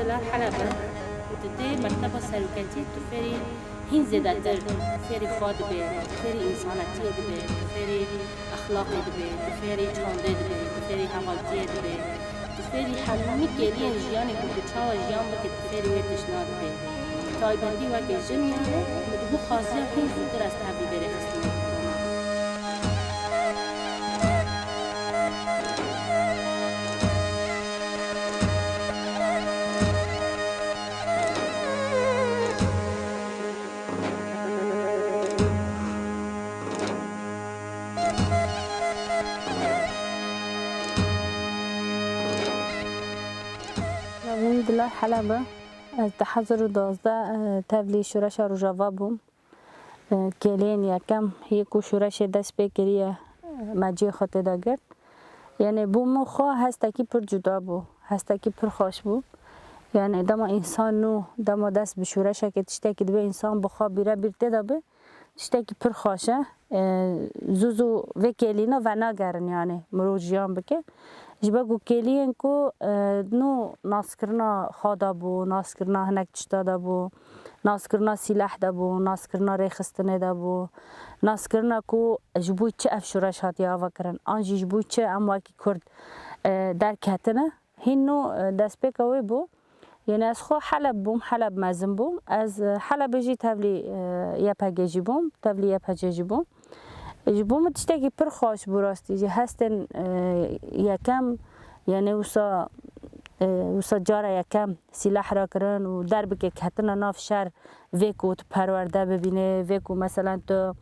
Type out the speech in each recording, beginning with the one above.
دلار حلبة وتدي مكتبة سلوكتي تفري هين زدتر تفري خاد به تفري إنسانتي به تفري أخلاق به تفري چانده به تفري حوالتي به تفري حلومي كليا جياني بكتشاو جيان بك تفري ويتشناد به تايبندي وكي جميانه مدبو خاصية هين زودر استهبي برخصنه دلار حلبة از 2012 تبلی شورش روجاوا بوم کلین یکم یکو شورش دست بکریه مجی خود داگرد یعنی بوم خواه هستکی پر جدا بو هستکی پر خوش بو یعنی دما انسان نو دما دست به شورش که تشتکی دو انسان بخواه بیره بیرته دابه تشتکی پر خوشه زوزو و کلینا و نگرن یعنی مروجیان بکه جبا گو کلین کو نو ناس کرنا خادا بو ناس کرنا هنک چتا دا بو ناس کرنا سلاح دا بو ناس کرنا ریخستنه دا بو ناس کرنا کو جبوی چه افشورش هاتی آوا کرن آنجی جبوی چه امواکی کرد در کتنه هینو دست بکوی بو یعنی از خو حلب بوم حلب مزم بوم از حلب جی تبلی یپا جی بوم تبلی یپا جی بوم جبوم تشتكي پر خوش براستی جه هستن یکم یعنی وسا جارا یکم سلاح را کرن و درب که کتنا ناف شهر ویکو تو پرورده ببینه ویکو مثلا تو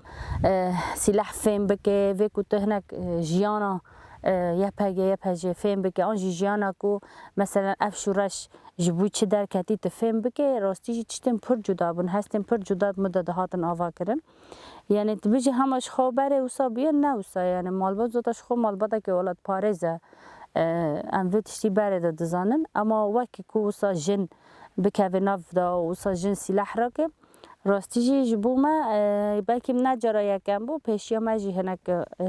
سلاح فهم بکه ویکو تو هنک جیانا یپاجه فهم بکه آنجی جیانا کو مثلا افشورش جبوی چه در کتی تو فهم بکه راستی چتن پر جدا بون هستن پر جدا مدد هاتن آوا کرن یعنی تبیجی همش خبره اوسا بیان نه اوسا یعنی مالبات زودش خو مالباتا که ولاد پارزه ام ویتشتی بره دا دزانن اما وکی که اوسا جن بکوه ناف دا اوسا جن سلاح را که راستی جی جبومه بلکه نجارا یکم بو پیشیا مجی هنک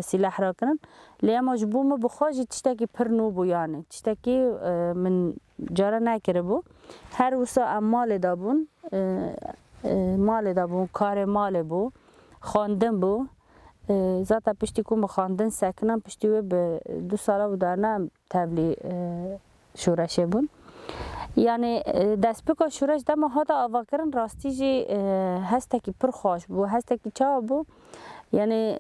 سلاح را کنن لی اما جبومه بخواجی تشتاکی پر نو بو یعنی تشتاکی من جارا نکره بو هر اوسا ام مال دا بون کار مال بو خواندن بو ذاتا پشتی کم خواندن سکنم پشتی و به 2 ساله بودارنه تبلی شورشه بون یعنی دست بکا شورش دم هاتا آوا کرن راستی جی هسته که پر خوش بو هسته که چا بو یعنی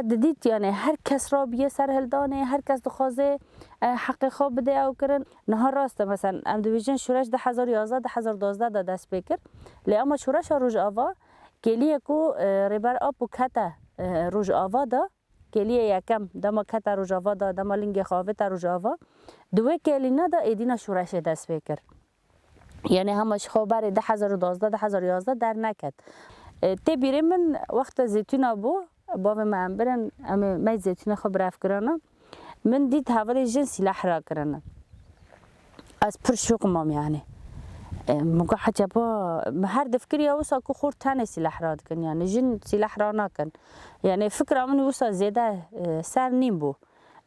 دید یعنی هر کس را بیه سر هلدانه هر کس دخوازه حق خواب بده او کرن نه راسته مثلا ام دویژن شورش 2011 2012 دا دست بکر لی اما شورش روز آوا کلیه کو ریبر آب کته روز آوا دا کلیه یکم دما کته روز آوا دا دما لنگ خوابه تا روز آوا دوی کلینا دا ایدینا شورش دست بکر یعنی همش خبر 2012 2011 در نکد تی بیرم من وقت زیتون بو باب من برن می زیتون خب رفت کرانه من دید حوالی جن سلاح را کرانه از پرشوق مام یعنی مگه حجبا هر دفکری اوسا کو خورد تنه سلاح را کن یعنی جن سلاح را نکن یعنی فکر من اوسا زیاده سر نیم بو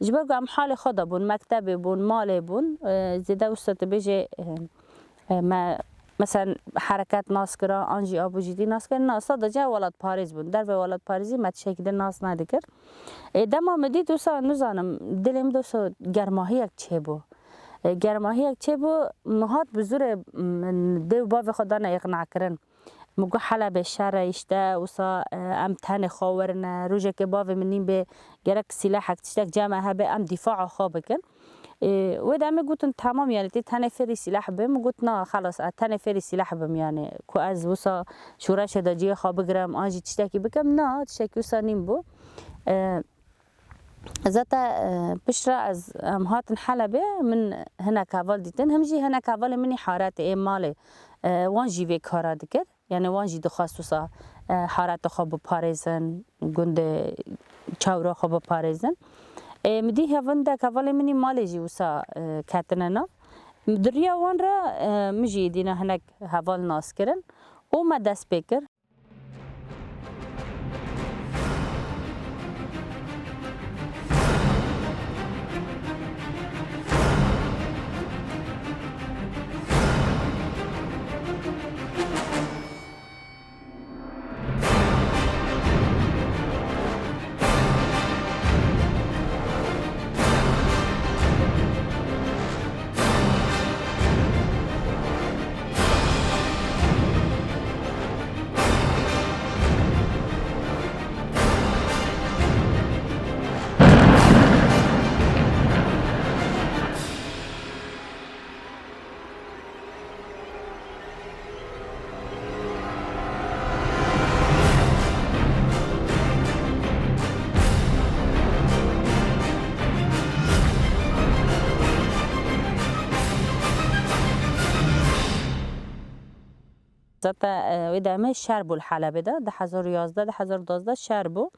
جبا گم حال خدا بون مکتب بون مال بون زیاده اوسا تبیجه مثلا حرکت ناس کرا آنجی آبو جدی ناس کرا ناسا دا جا ولاد پاریز بون در ولاد پاریزی متشکل ناس ندکر دما مدی دوسا نزانم دلم دوسا گرماهی یک چه بو گرماهی یک چه بو مهات بزور دیو باو خدا نه اقناع کرن مگو حلب شهر ایشته وسا ام تن خاورن روزه که باو منیم به گرک سلاح تشتک جمع هبه ام دفاع خواب کن و دامه گوتن تمام یعنی تی تن فری سلاح بهم گوت نه خلاص تن فری سلاح بهم یعنی کو از وسا شورش داجی خواب گرم آنجی تشتکی بکم نه تشکی وسا نیم بو زاتا بشرا از هاتن حلبه من هنا کاول دیدن همجی هنا کاول منی حارت مال وانجی وی کارا دکر یعنی وانجی دخواست وسا حارت خواب پارزن گند چاورا خواب پارزن مدی هفن دا کاول منی مال جی وسا کتننا دریا وان را مجی دینا هنک حوال ناس کرن او ما دست بکر ذات ودامه شهر بول حلبه ده 2011 2012 شهر بو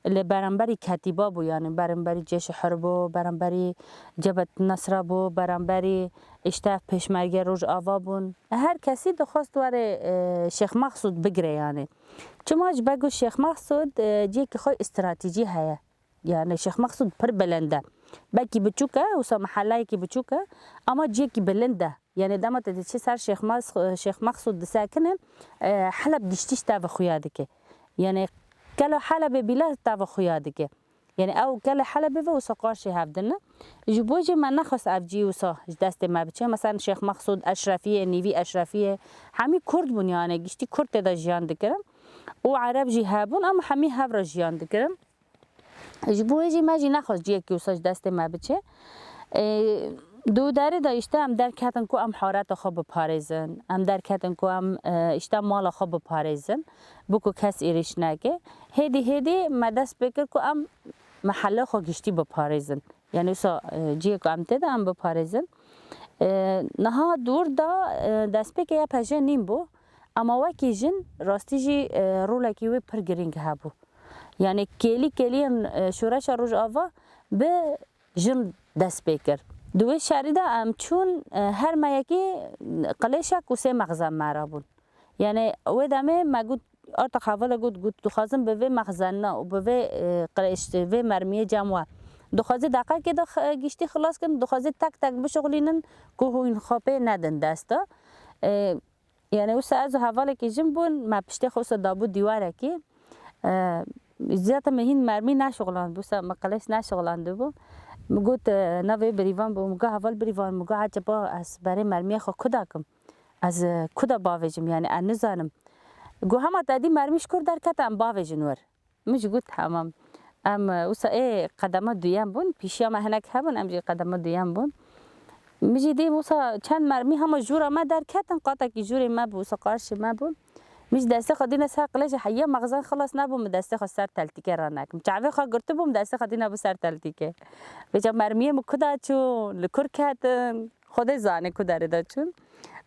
اللي برانبری کتیبا بو یعنی برانبری جیش حربو برانبری جبهت نصره بو برانبری اشتاف پشمرگه روز آوا بون هر کسی دخواست واره شیخ مقصود بگیره یعنی چماش بگو شیخ مقصود جی که خوی استراتیجی هیا یعنی شیخ مقصود پر بلنده بکی بچوکه وسا محله کی بچوکه اما جی کی بلنده یعنی دامت چه سر شیخ مقصود ساکنه حلب دشتیش تا خویاده که یعنی کلا حلب بیلا تا خویاده که یعنی او کلا حلب و سقارش هفدنه جبوجی من نخواست افجی وسا دست ما بچه مثلا شیخ مقصود اشرفیه نیوی اشرفیه همین کرد بنیانه گشتی کرد دا جیان دکرم و عرب جی هبون اما همین هفر جیان دکرم جبوجی ما جی نخواست جی که وساش دست ما بچه دو داره داشته ام در کتن کو ام حارت خوب بپارزن ام در کتن کو ام اشته مال خوب بپارزن بکو کس ایرش نگه هدی مدست بکر کو ام محله خو گشتی بپارزن یعنی سا جی کو ام تده ام بپارزن نها دور دا دست بکر یا پجه نیم بو اما وکی جن راستی جی رولکی وی پر گرینگ هبو یعنی کلی شورش روز آوا به جن دست بکر دوی شریده ام چون هر میکی قلیشک و سه مغزم مرابون یعنی و دمه مگود آرتا خواله گود دخوازم به وی مغزنه و به وی قلیشت وی مرمیه جمعه دخوازی دقیقه که گشتی خلاص کن دخوازی تک بشغلینن که این خوابه ندن دستا یعنی و سه از حواله که جم بون ما پشته خوص دابو دیواره که زیادت مهین مرمی نشغلان بوسا مقلیش نشغلان بو مگوت نوی بریوان بو مگه اول بریوان مگه عجبا از برای مرمی خو کدا کم از کدا باوجم یعنی ان نزانم گو هم تادی مرمیش کر در کت ام باوجن ور مش گوت تمام ام وسا قدمه دویم بون پیشیا مهنک هبون ام جی قدمه دویم بون میجی دی وسا چند مرمی هم جور ما در کتن قاطع کی جور ما بو قارش ما بون مش دسته خدينا ساقلاش حيا مغزان خلاص نبوم دسته خسر تلتيكه رانك متعبي خا قرت بوم دسته خدينا بسر تلتيكه بجا مرميه مكدا چون لکرکتن خود زانه کداره دا چون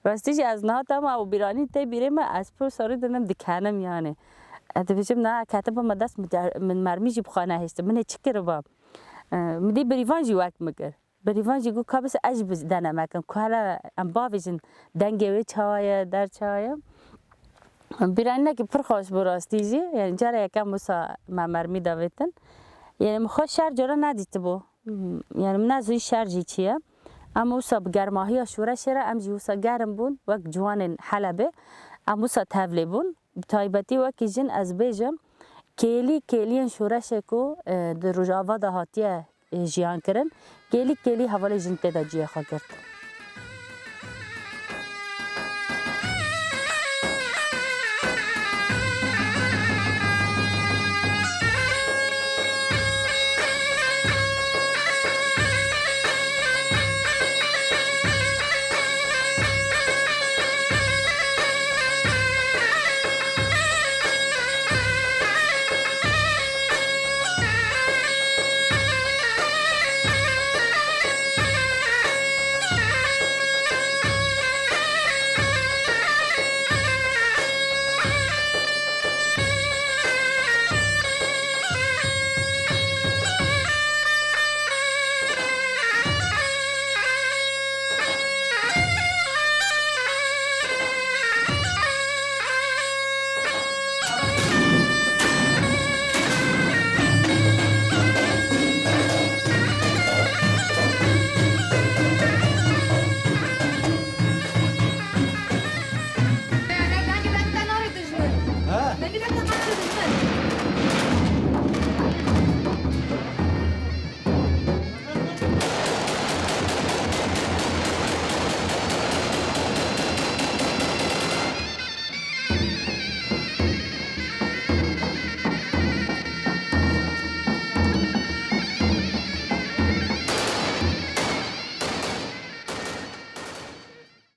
راستیش از نهاتم او بیرانی تی بیره ما از پر ساری دنم دکانم یعنی ات بجم نه کاتب ما دست من مرمی جی بخانه هست من چکر با مدی بریوان جی وقت مگر بریوان جی گو کابس عجب دنه مکم کالا ام باوجن دنگوی چای در چای بیرانی که پر خوش براستیجی یعنی جاره یکم مسا مرمی داویتن یعنی مخوش شهر جاره ندیده بو یعنی من از شهر جی چیه اما مسا بگرماهی شوره شره ام جی مسا گرم بون وقت جوان حلبه ام مسا تبلی بون بتایبتی وقتی جن از بیجم کلی شوره شکو در رجاوا دهاتیه جیان کرن کلی حوالی جن تدا جیه خواه کرد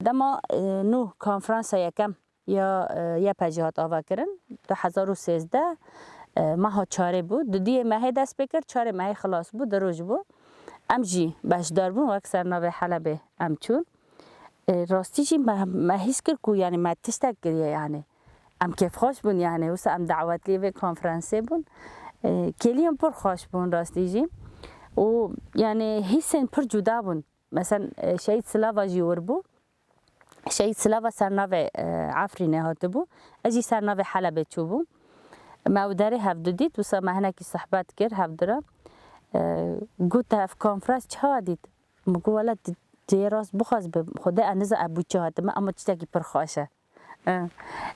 دما نو کنفرانس یکم یا پجاهات آوا کردن 2013 ماه چاره بود دی ماه دست بکرد چاره ماه خلاص بود دروج بود ام جی باشدار بود و اکثر نوع حلب ام چون راستی جی ما هیچ کرد کو یعنی ما تشتک کریه یعنی ام کیف خوش بون یعنی واسه ام دعوت لیوه کنفرانسه بون کلی ام پر خوش بون راستی جی و یعنی حسن پر جدا بون مثلا شهید سلاوا جیور بو شهید سلاوا سرناو عفرینه هات بو اجی سرناو حلب چو بو ما داره هفت دید واسه ما هنکی صحبت کرد هفت داره گوت اف کنفرانس چه دید مگو ولد دی راست بخواست به خدا انزا ابو چه هات ما اما چتاکی پر خوشه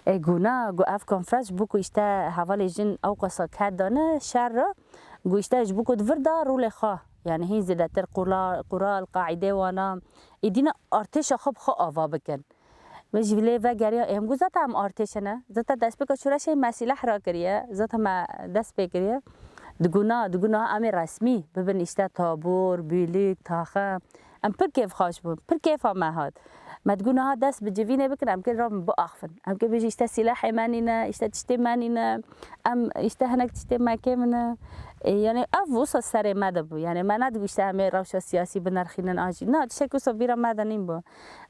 گونا گو اف کنفرانس بو اشته حوالی جن او قصا کرد دانه شر را گو اشته اج بو وردا رول خواه یعنی هین زیده تر قرال قاعده وانا ایدینا ارتش خوب خواه آوا بکن و جویله و گریا امگو زتا هم ارتش نه زتا دست بکا چورش مسیلح را کریه زتا ما دست بکریه دگونا امی رسمی ببین اشته تابور بیلیک تاخه ام پر کیف خوش بود پر کیف هم هاد مدگونه ها دست به جوینه بکن ام که رام با آخفن ام که بیش اشته سلاح منینه اشته تشتی منینه ام اشته هنک تشتی مکه منه یعنی افوسا سر مده بو یعنی من ندگوشته همه روشا سیاسی بنرخینن آجی نه تشکوسا بیرا مدنیم بو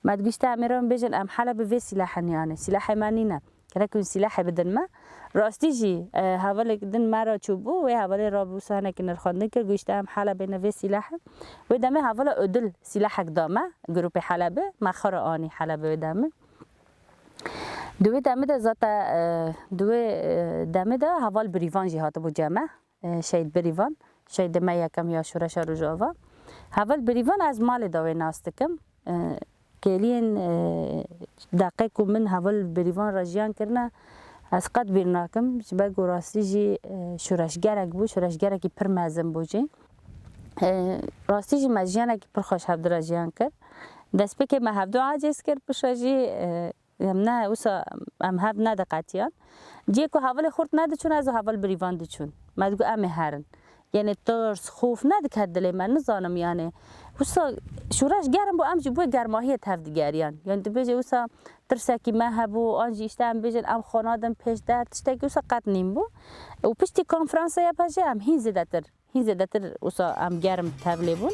مدگوشته همه رام بیجن ام حالا به سلاح نیانه سلاح منینه که سلاح بدن ما راستی جی حواله دن مرا چوبو و حواله رابوسا هنک نرخاندن که گوشته ام حالا بنوی سلاح و دمه حواله عدل سلاح دامه گروپ حلبه مخار آنی حلبه دمه دوی دمه ده ذاتا دوی دمه ده حوال بریوان جی هاتبو جمع شهید بریوان شهید ما یکم یا شورش روجاوا حوال بریوان از مال داوی ناستکم کلین دقیق من حوال بریوان راجیان کرنه از قد بیرناکم بگو راستی جی شورشگرک بو شورشگرکی پر مزم بو جی راستی جی مجیانه که پر خوش هفت راجیان کرد دست بکه ما هفت دو عاجز کرد پشاجی هم نه اوسا هم هفت نده قطیان جی که حوال خورد نده چون از حوال بریوان ده چون ما دگو امه هرن یعنی ترس خوف نده که دلی من نزانم یعنی اوسا شورش گرم بو امجی بو گرماهی تفدیگریان یعنی دو بیجه اوسا ترسکی ما هبو آنجی اشته هم بیجن ام خانادم پیش در تشتکی اوسا قط نیم بو و پشتی کنفرانس یا پاشه هم هین زیده تر اوسا ام گرم تبلی بون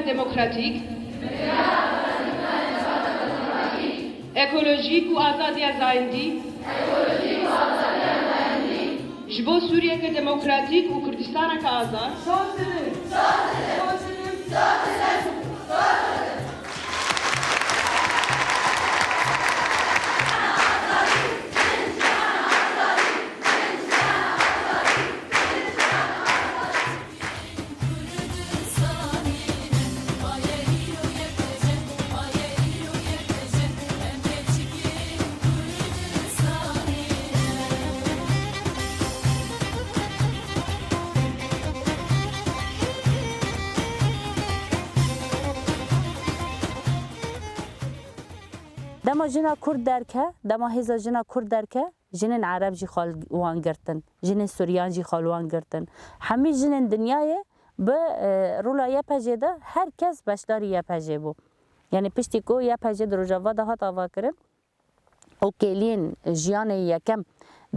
démocratique, écologique ou azadi azayndi, jbo Suriye ke demokratik u Kurdistan ke azad. دما جنا کرد درکه دما هزا جنا کرد درکه جنن عرب جی خال وان گرتن جنن سوریان جی خال وان گرتن همه جنن دنیای به رولا یا پجده هر کس بشداری یا پجه بو یعنی پشتی کو یا پجه دروجاوا ده هات آوا کرن او کلین جیان یکم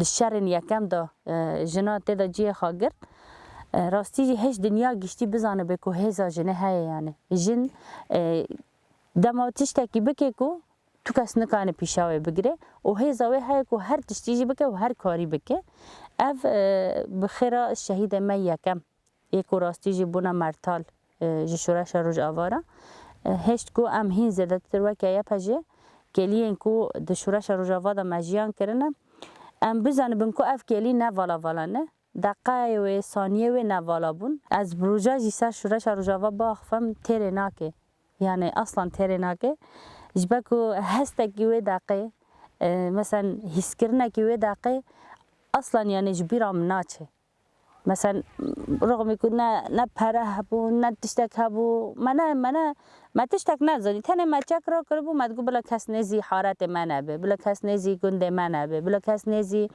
دشرن یکم دا جنا تدا جی خاگرد راستی جی هیچ دنیا گشتی بزانه بکو هزا جنه های یعنی جن دما تشتکی بکی کو تو کس نکانه پیشاوی بگیره و هزاوی های که هر تشتیجی بکه و هر کاری بکه اف بخیره شهید ما یکم یک راستیجی بونا مرتال جشورش روج آوارا هشت کو ام هین زده تروه که یا پجه کلین کو دشورش روج آوارا مجیان کرنه ام بزن بنکو اف کلی نه والا نه دقیقه و ثانیه و نه والا بون از بروجا جیسر شورش روج آوارا باخفم تیره ناکه یعنی اصلا تیره ناکه جبکو هسته کیوی دقیقه مثلا حس کرنه کیوی دقیقه اصلا یعنی جبیرام ناچه مثلا رغم که نه پره هبو نه تشتک هبو من تشتک نزدی تنه مچک را کربو مدگو بلا کس نزی حارت من به بلا کس نزی گند من به بلا کس نزی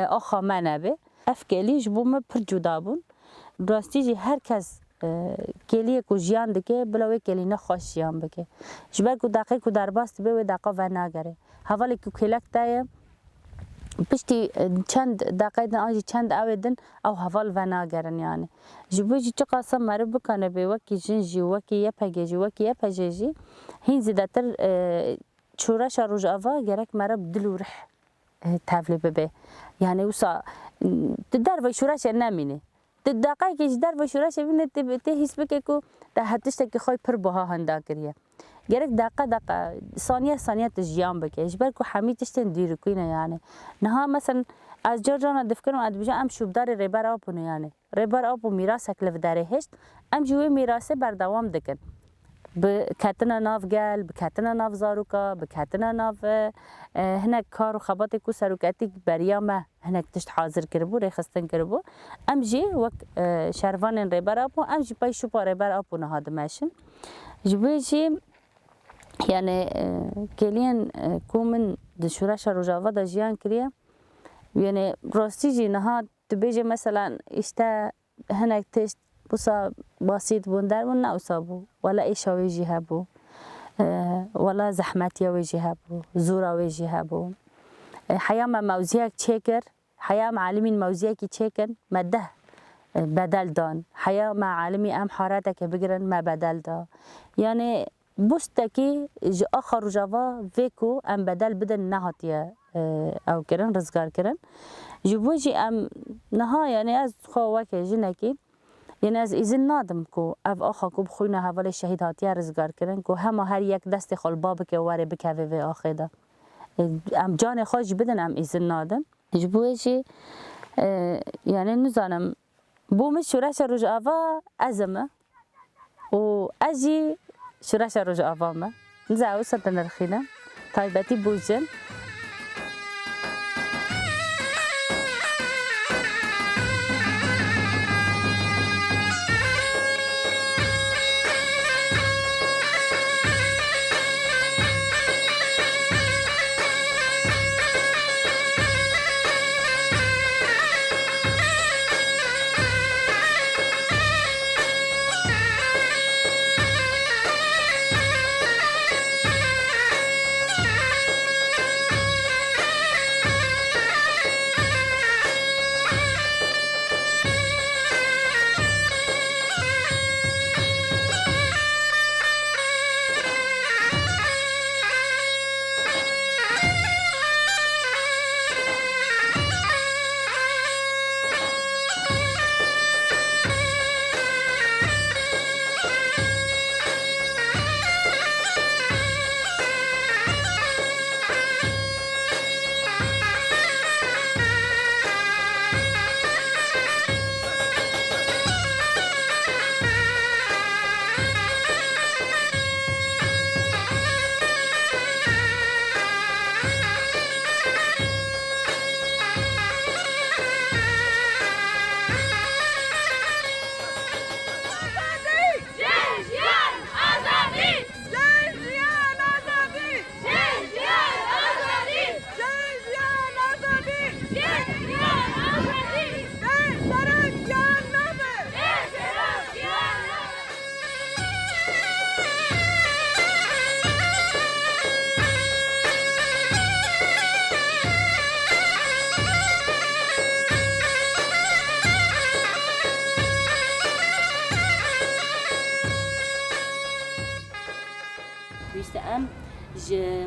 آخا من به افکلیش بوم پر جدا بون راستی جی هر کس کلیه کو جیان دکه بلا کلی نه خوش جیان بکه جبر کو دقیق کو درباست به دقیقه و نگره حوالی کو کلک تای پشتی چند دقیقه آنجی چند آوردن او حوال و نگرن یعنی جبوجی چه قسم مرد بکنه به وکی جنجی وکی یه پگیجی وکی یه پجیجی هین زیادتر شورش روز آوا گرک مرد دل و روح تفلی ببه یعنی وسا در و شورش نمینه دقیقه که در و شورش بینه ته حس بکه کو ده حدش تک خوای پر بها هندا کریه گرک دقیقه ثانیه تجیان بکه اجبر کو حمی تشتن دیر کوینه یعنی نه مثلا از جانا دفکرم ادبیجا ام شوبدار ریبر آپونه یعنی ریبر آپو میراث کلف داره هشت ام جوی میراث بردوام دکن بکتنا ناف گل بکتنا ناف زاروکا بکتنا ناف هنک کار و خبات کو سروکتی بریام هنک تشت حاضر کربو ریخستن کربو ام جی وک شروان ریبر آپو ام جی پای شوپا ریبر آپو نهاد ماشن جوی جی یعنی کلین کومن دشورش روزاوا دجیان کریه یعنی راستی جی نهاد تبیجه مثلا اشتا هنک تشت بوسا بسيط بوندر ونا أصابو ولا إيش وجهه بو ولا زحمتي وجهه بو زورا وجهه بو حياة ما موزيك تشكر حياة معلمي موزيك تشكر مده بدل دان حياة مع عالمي أم حارتك بقرن ما بدل دا يعني بوستكي آخر جوا فيكو أم بدل بدن نهاتيا أو كرن رزقار كرن جبوجي أم نها يعني از خواك جنكي یعنی از ایزن نادم کو اف آخا کو بخوینه حوال شهید هاتیه رزگار کرن کو همه هر یک دست خال باب که واره بکوه و آخه ده ام جان خوش بدن ام ایزن نادم جبویشی یعنی نزانم بومش شورش روز آوا ازمه و اجی شورش روز آوا ما نزاو سنتن رخینه طایبتی بوجن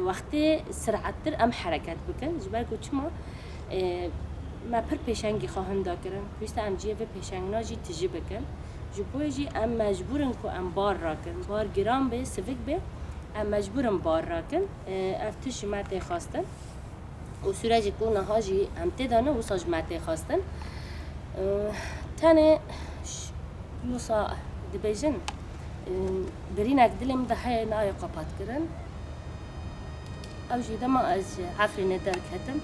وقتی سرعتر ام حرکت بکن جبر کو چما ما پر پیشنگی خواهند دارن بیست ام جیه و پیشنگ ناجی تجی بکن جبویجی ام مجبورن کو ام بار راکن بار گرام به سفک به ام مجبورن بار راکن افتش ماته خواستن و سورجی کو نهاجی ام تدانه و ساج ماته خواستن تانه یوسا دبیجن برینک دلم ده های نای قپات کرن اوجی دما از عفری ندار کتم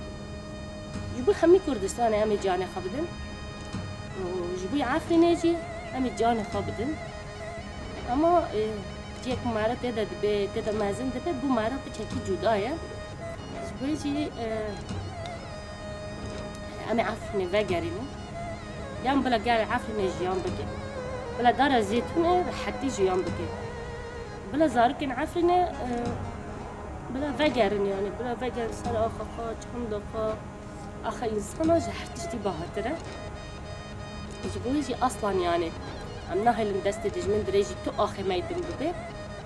جبو همی کردستان همی جانه خبدن وجبوي عفرينه جي هم جان خابدن اما جيك مارا تدا دبي تدا مازن دبي بو مارا بچکی جدایه جبوي جي هم عفرينه وگرینه يام بلا قال عفرينه جيان بكي بلا دار زيتونه حتى جيان بكي بلا زاركن عفرينه بلا وگرن يعني بلا وگر سر آخا چند دقا آخا إنسانا جهرتشتي باهتره جبوي جي أصلا يعني ام نهلم دست دجمن دريجي تو آخي ميدن ببي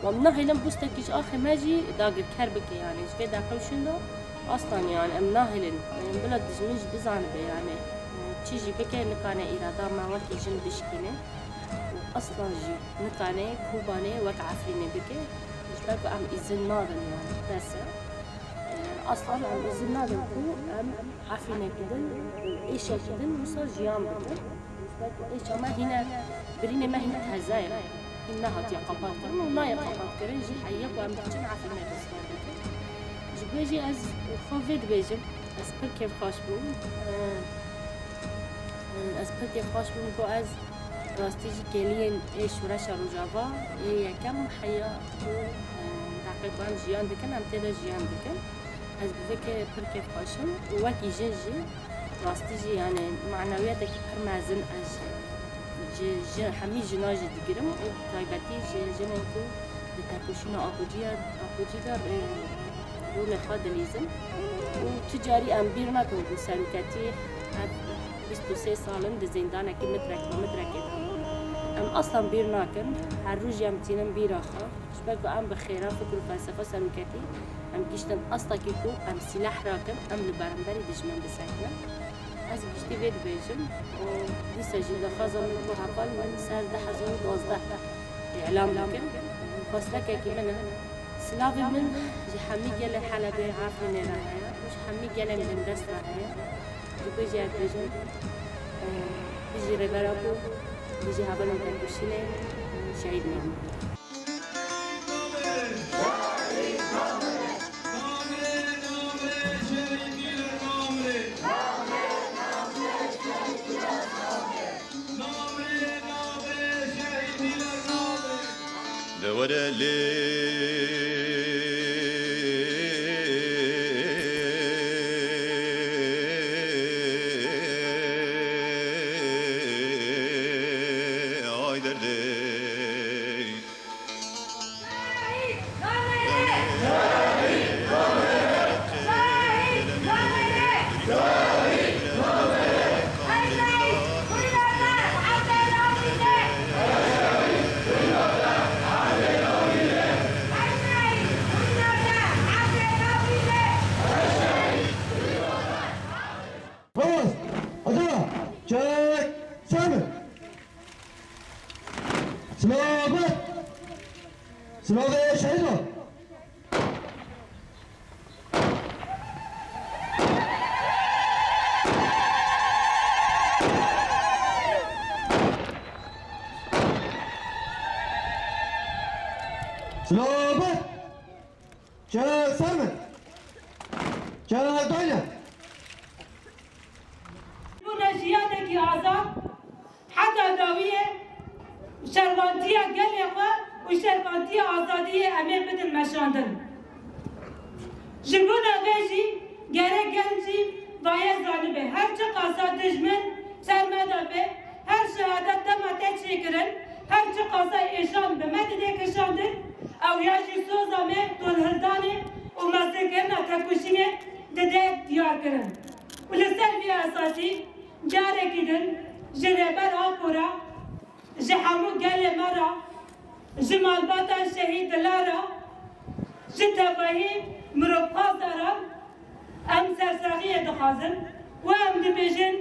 وام نهلم بوستكيش آخي ماجي داقر كربكي يعني جفي داقوشن دو أصلا يعني ام نهلم بلا دجمنج بزان بي يعني تيجي بكي نكاني إرادا ما وكي جن بشكيني وأصلا جي نكاني كوباني وك عفريني بكي جباكو ام إذن نادن يعني بس أصلا ام إذن نادن كو ام عفريني كدن إيشا كدن وصار جيان بدن إيش ما هنا برينا ما هنا تهزاير هنا هاتي قبات كرن ونا يقبات كرن جي حيق وعم بحجن عفوا ما تسمع جبيجي از خوفيد بيجم از پر كيف خاش بون از پر كيف خاش بون كو از راستيجي كلين إيش ورشا رجابا إيه كم حيا تقريبا جيان دكن عم تدا جيان دكن از بفكر پر كيف خاشم ووكي جنجي راستيجي يعني معنوياتك بحر مازن أج حمي جناج دقرم وطيبتي جنكو بتاكوشنا أبوجيا رول خاد ليزم وتجاري أمبيرنا كو بسالكتي هاد 23 سالن دزيندانا كي مدرك أم أصلا بيرناكن هالروج يمتينن بيراخا شبكو أم بخيرا فكر فلسفة سالكتي أم كيشتن أصلا كيكو أم سلاح راكن أم لبرمبري دجمن بساكنا از گشتی وید بیشم و دیسا جدا خازم من حقال من سر 2012 اعلام لكن خاصة كي من سلافي من جي حمي جل حلبة عافية راهية مش حمي جل من دست راهية بيجي بيجي بيجي ربارابو بيجي هبلون تنبشينه شهيد منه ولا لي عايدر لي سلام شهیدان سلامت چه سرمه چه داینه نجیانێکی ئازاد حتا داویە شەروانتیە گەلێ خۆ و شەروانتیە ئازادیە ئەمێ بدن مەشاندن ji bo ve jî gerek gel jî vaye zanibe her çi qasa dijmin sermeda be her şehadet dema te çêkirin her çi qasa êşan bi me didê kişandin ew ya jî soza me tolhirdanê û mezdekirina tevkuşînê didê diyar kirin û li ser vê esasî carekî din ji rêber Apora ji hemû gelê me ra ji malbata şehîd Dilara ji tevahî mirovxwazaran em sersaxiyê dixwazin û em dibêjin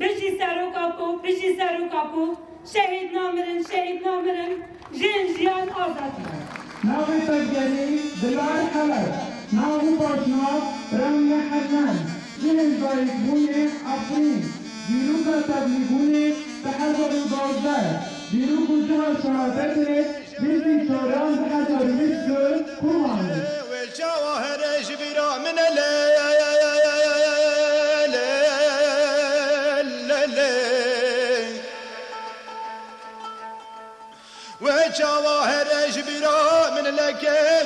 bijî seroka ku şehîd namirin jên jiyan azad ناوی تگری دلار خلق ناوی باشناف رنگ حنان جن بایگونه افرین دیروز تبلیغونه تحضر بازده دیروز جهر شهادت بیزی شوران تحضر میزگل kurbanı. والجواهر جبيرا من واهرج برا من لك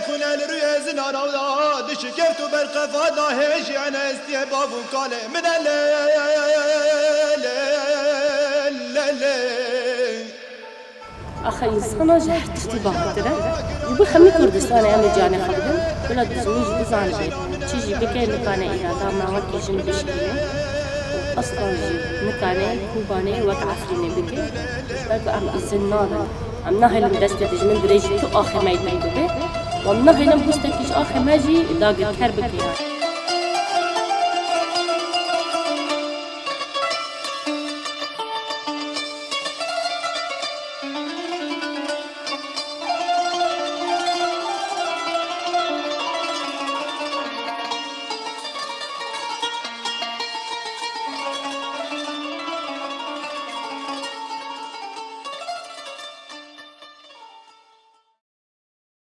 كل الرياز نارا دشكرت بالقفا داهج انا استيباب قال من آخه انسان جه اشتباه تره وبخمي كردستان عمل جاني خبرن ولا دزنيج بزان بي تيجي بكي نكاني إرادة ما وكي جن بشكله أصلا جي نكاني كوباني وقت عفريني بكي بلكو عم الزنانة عم نهي المدستة تجمن دريجي تو آخر ما يبين بكي وعم نهي لم بستكيش آخر ما جي داقر كربكي